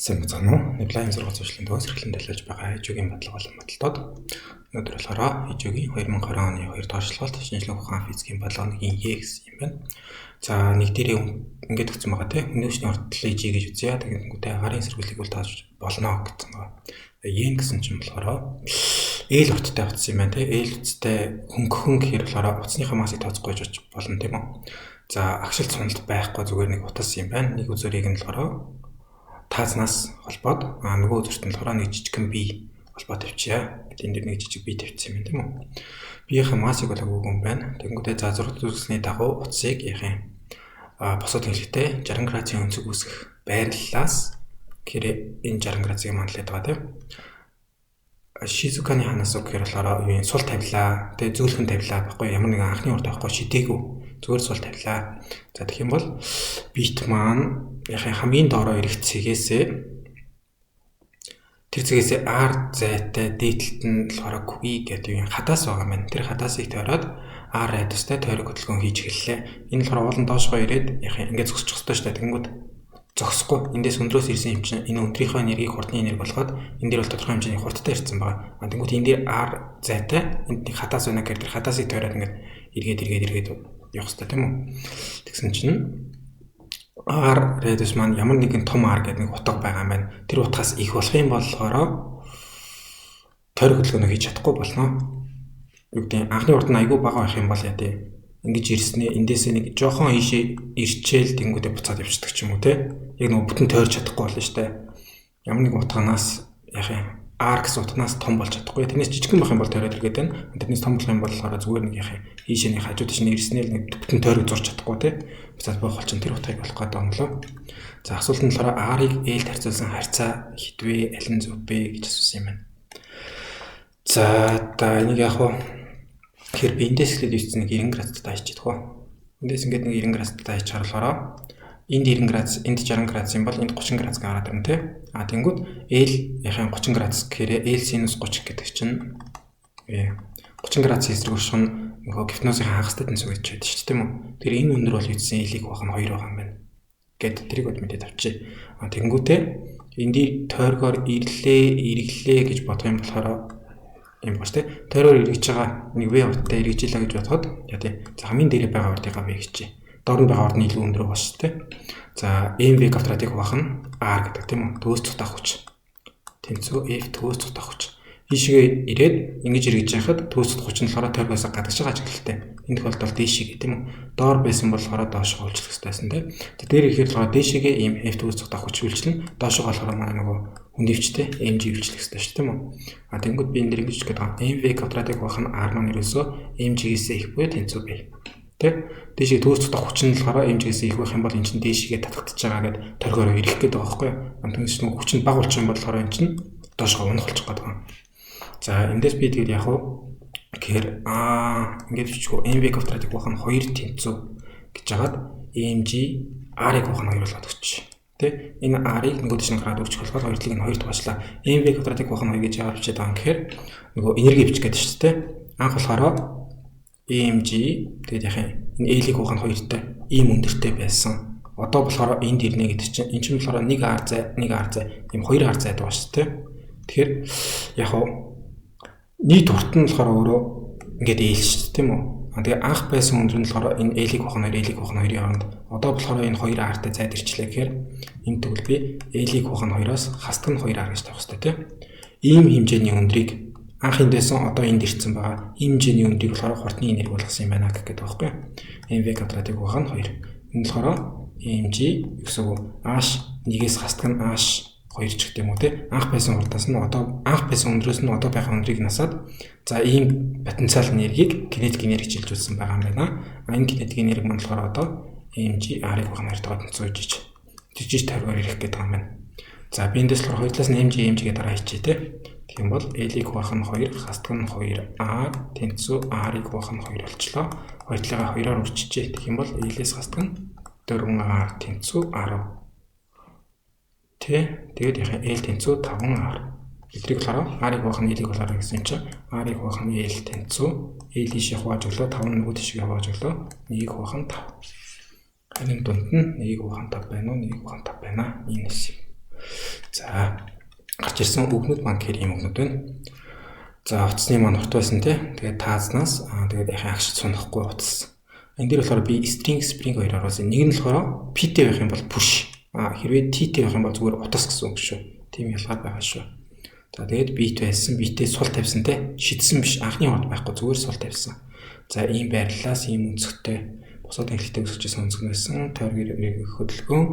Сайн байна уу? Apply-ийн сургууль зөвшөөрлөнд төгс эрхлэн төлөөлж байгаа хажуугийн бодлого болон бодолтод өнөөдөр болохоор хажуугийн 2020 оны 2 дугаар шалгалт шинжлэх ухаан физикийн бодлогын Е гэсэн юм байна. За нэг дээрээ ингэж өгсөн байгаа тийм өнөөшний хордлын Ж гэж үзье. Тэгэнгүүтээ гарын сэргүүлийг бол тааж болно гэсэн байгаа. Е гэсэн чинь болохоор ээл уттай утсан юм байна тийм ээл уттай хөнгөн гэхээр болохоор утасныхаа массыг тооцохгүй гэж болно тийм үү. За агшил цуналт байхгүй зүгээр нэг утас юм байна. Нэг үзүүрийг нь болохоор таазнаас холбоод нөгөө үзүүрт нь болохоор нэг жижигхэн бие холбоо тавьчихъя. Энд дээр нэг жижиг бие тавьчихсан юм тийм үү. Биеийн массыг бол өгөөгүй юм байна. Тэгэнгүүтээ за зураг үзүүлсний дагуу утсыг яахын босоод хэлэхдээ 60 градусын өнцөг үүсгэх байрлалаас гэхээр энэ 60 градусыг манлаад байгаа тийм. Шизуканы ханаас өгөхээр болохоор юу сул тавилаа. Тэгээ зөөлхөн тавилаа байхгүй ямар нэгэн анхны урд байхгүй шидээгүй. Зүгээр сул тавилаа. За тэгэх юм бол бит маань яхаа хамгийн доороо ирэх цэгээсээ тэр цэгээсээ R зайтай дээдлэлт нь болохоор Q гэдэг юм хадаас байгаа юм. Тэр хадаасыг тойроод R радиустай тойрог хөдөлгөөн хийж эхэллээ. Энэ болохоор уулын доошгоо ирээд яхаа ингээд зогсчих ёстой шүү дээ. Тэгэнгүүт зогсохгүй эндээс өндрөөс ирсэн юм чинь энэ өндрийнхөө энергийг хурдны энерги болгоод энэ дээр бол тодорхой хэмжээний хурдтай ирсэн байгаа. Тэгэнгүүт энэ дээр R зайтай энд нэг хадаас байна гэхээр тэр хадаасыг тойроод ингээд эргээд явах хэрэгтэй тийм үү. Тэгсэн чинь R радиус маань ямар нэгэн том R гэдэг нэг утга байгаа юм байна. Тэр утгаас их болох юм болохоор тойрог хөдөлгөөнөө хийж чадахгүй болно. Юу гэдэг анхны урд нь айгүй бага байх юм бол яа тий. Ингэж ирснээ эндээсээ нэг жоохон ийшээ ирчээл тэнгүүдээ буцаад явчихдаг ч юм уу те. Яг нэг бүтэн тойрч чадахгүй болно шүү дээ. Ямар нэг утганаас яах юм R гэсэн утганаас том болж чадахгүй. Тэрнээс жижигхэн байх юм бол тойроод иргээд байна. Тэрнээс том болох юм бол болохоор зүгээр нэг яах юм ийшээ нэг хажууд чинь ирснээр нэг бүтэн тойрог зурч чадахгүй те. Буцаад бох болчихно тэр утгыг болох гэдэг юм лөө. За асуулт нь болохоор R-ыг L-д харьцуулсан харьцаа хитвэ аль нь зөв бэ гэж асуусан юм байна. За энийг яг хуу тэгэхээр би эндээс эхлээд юуцсан нэг 90 градустай хайчих чадах уу? Эндээс ингээд нэг 90 градустай хайчих харуулахаараа энд 90 градус, энд 60 градус юм бол энд 30 градус гараад ирнэ тий. Тэнгүүд L яхаа 30 градус гэхээр L синус 30 гэдэг чинь 30 градусын эсрэг өршөх нь нөгөө гипнозын хагастай тэнцүү гэж байдаг шүү дээ тийм үү? Тэр энэ өндөр бол юуцсан L-ийг бах нь 2 байгаа юм байна. Гэт тэрийг бод мэдээд авчи. Тэнгүүтээ эндийг тойргоор эргэлээ гэж бодох юм болохоор юм бааш тий. Тойроор эргэж байгаа нэг V уттай эргэжлээ гэж бодоход яа тий. За хамгийн дээрээ байгаа урдыгаа V гэчээ. Доор нь байгаа урд нь илүү өндөр байгаа шүү дээ. За MV квадратыг бах нь R гэдэг тийм үү? Төгс цутах хүч. Тэнцүү F төгс цутах хүч. Ийшээ ирээд ингэж эргэж яхад төгс цутах хүч нь болохоор тойргоос гадагш байгаа чиглэлтэй. Энэ тохиолдолд дээшээ тийм үү? Доор байсан болохоор доошоо үйлчлэх хэрэгтэйсэн тий. Тэр ихээр болохоор дээшээгээ ийм F төгс цутах хүч үйлчлэн доошоо болохоор манай нөгөө хүндивчтэй mg үйлчлэх хэрэгтэй шүү тийм үү? Тэнгүүд би энэ дэр ингэж гэдэг байгаа. mv квадратыг бах нь r маань ерөөсөө mg-ээс их буюу тэнцүү бай. Тэ? Дээшээ төгс цутах хүч нь болохоор mg-ээс их байх юм бол эн чинь дээшээгээ татагдчихж байгаа гэдээ торгоор ирэх гээд байгаа байхгүй юу? Тэгээс нөгөө хүч нь бага болчих юм бол болохоор эн чинь доошоо унах болчих гээд байгаа. За эндээс би тэгээд яг уу гэхээр ингэж бичгөө mv квадратыг бах нь 2 тэнцүү гэж хагаад mg r-ыг бах нь 2 болгоод өгч. Тэ энэ R-ыг нөгөө дэшин гараад өгч болохоор 2 талыг нь 2 тоочлаа. MV квадратыг бах нь 2 гэж яагаад бичээд байгаа юм гэхээр нөгөө энерги бичих гэдэг шүү дээ. Анх болохоор mg тэгээд яах юм энэ L-ийг бах нь 2-тай ийм өндөртэй байсан. Одоо болохоор энд ирнэ гэдэг чинь эн чинь болохоор 1 R зай ийм 2 R зайд байгаа шүү дээ. Тэгэхээр яг уу нийт урт нь болохоор өөрөө ингээд L шүү дээ тийм үү? Тэгээ анх байсан өндөр нь болохоор энэ L-ийг бах нь 2 L-ийг бах нь 2-ийн хооронд одоо болохоор энэ 2 R-тай зайд ирчлээ гэхээр энэ тэгвэл би L-ийг бах нь 2-оос хасдаг нь 2 R гэж тавих хэрэгтэй тийм. Ийм хэмжээний өндрийг анх эндээсэн одоо энд ирсэн байгаа. Ийм хэмжээний өндрийг болохоор хурдны энерги болгосон юм байна гэх гэдэг байхгүй юу? MV квадратыг бах нь 2. Энэ болохоор mg гэсэн үг h 1-ээс хасдаг нь h 2 ч гэдэг юм уу те. Анх байсан урдаас нь одоо анх байсан өндрөөс нь одоо байгаа өндрийг насаад за ийм потенциал энергийг кинетик энерги хилжүүлсэн байгаа юм байна. Энэ кинетик энерги маань болохоор одоо mg r-ыг бах нь 2 тоод цоожиж жижиг тойргоор ирэх гэдэг юм байна. За би эндээс болохоор хоёулаас нь mg гээ дараа хийчихье те. Тэгэх юм бол L-ийг бах нь 2 хасдаг нь 2 r тэнцүү r-ыг бах нь 2 болчлоо. Хоёр талыгаа 2-оор үрчижээ. Тэгэх юм бол L-ээс хасдаг нь 4 r тэнцүү 10. Тэгээд яхаа L тэнцүү 5R. Эдрийг болохоор R-ыг бах нь L-ийг болохоор гэсэн чинь R-ыг бах нь L тэнцүү L ишээ хувааж өглөө 5 нөгөө тишгээ хувааж өглөө 1 бах нь 5. Энэ дунд нь 1 бах нь 5 байна уу 1 бах нь 5 байна. Энэ хэсэг. гарч ирсэн үгнүүд маань гэхээр ийм үгнүүд байна. За утасны маань урт байсан тий. Тэгээд таазнаас тэгээд яхаа агшид сунахгүй утас. Энэ дээр болохоор би string spring хоёр оруулсан. Нэг нь болохоор pt байх юм бол push. Хэрвээ tt байх юм бол зүгээр утас гэсэн үг шүү. Тийм ялгаар байгаа шүү. За тэгээд bit байсан, bit-ээ сул тавьсан тий. Шидсэн биш, анхны хот байхгүй зүгээр сул тавьсан. За ийм байрлалаас ийм өнцгтэй бусад англитэй өсөжсэн өнцгөн байсан. Тойргийн хөдөлгөөн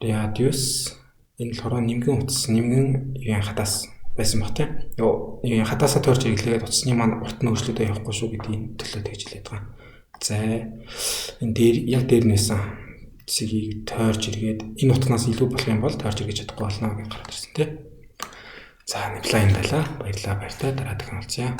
radius энэ болохоор нэмгэн утас, нэмгэн хатаас байсан баг тийм. Юу хатаасаа тойрч хэрэглээд утасны маань урт нь өөрчлөлтөө явахгүй шүү гэдгийг төлөө тэгж хэлээд байгаа. За энэ дээр яг дээр нээсэн цэгийг тойрч иргээд энэ утнаас илүү болох юм бол тойрч иргэж чадахгүй болно гэж гараад ирсэн тийм. За apply энэ байлаа. Баярлалаа баяртай дараа дахин уулзъя.